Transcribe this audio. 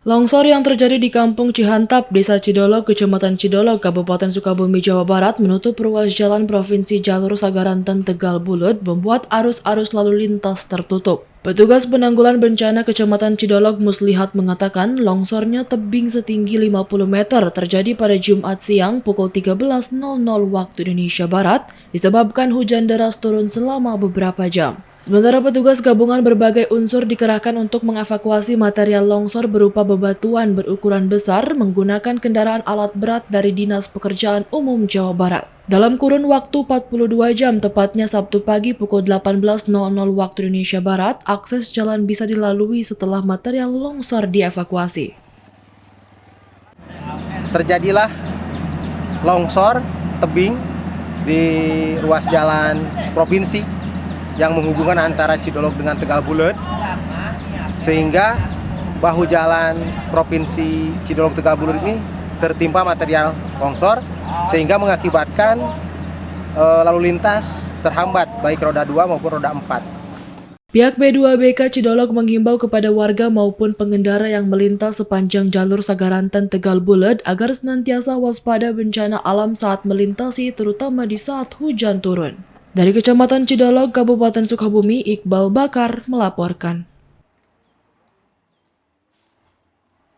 Longsor yang terjadi di Kampung Cihantap, Desa Cidolog, Kecamatan Cidolog, Kabupaten Sukabumi, Jawa Barat menutup ruas jalan Provinsi Jalur Sagaranten Tegal Bulet membuat arus lalu lintas tertutup. Petugas penanggulan bencana Kecamatan Cidolog Muslihat mengatakan longsornya tebing setinggi 50 meter terjadi pada Jumat siang pukul 13.00 waktu Indonesia Barat disebabkan hujan deras turun selama beberapa jam. Sementara petugas gabungan berbagai unsur dikerahkan untuk mengevakuasi material longsor berupa bebatuan berukuran besar menggunakan kendaraan alat berat dari Dinas Pekerjaan Umum Jawa Barat. Dalam kurun waktu 42 jam, tepatnya Sabtu pagi pukul 18.00 waktu Indonesia Barat, akses jalan bisa dilalui setelah material longsor dievakuasi. Terjadilah longsor tebing di ruas jalan provinsi yang menghubungkan antara Cidolog dengan Tegal Bulet, sehingga bahu jalan provinsi Cidolog Tegal Bulet ini tertimpa material longsor sehingga mengakibatkan lalu lintas terhambat baik roda 2 maupun roda 4. Pihak B2BK Cidolog menghimbau kepada warga maupun pengendara yang melintas sepanjang jalur Sagaranten Tegal Bulet agar senantiasa waspada bencana alam saat melintasi, terutama di saat hujan turun. Dari Kecamatan Cidolog, Kabupaten Sukabumi, Iqbal Bakar melaporkan.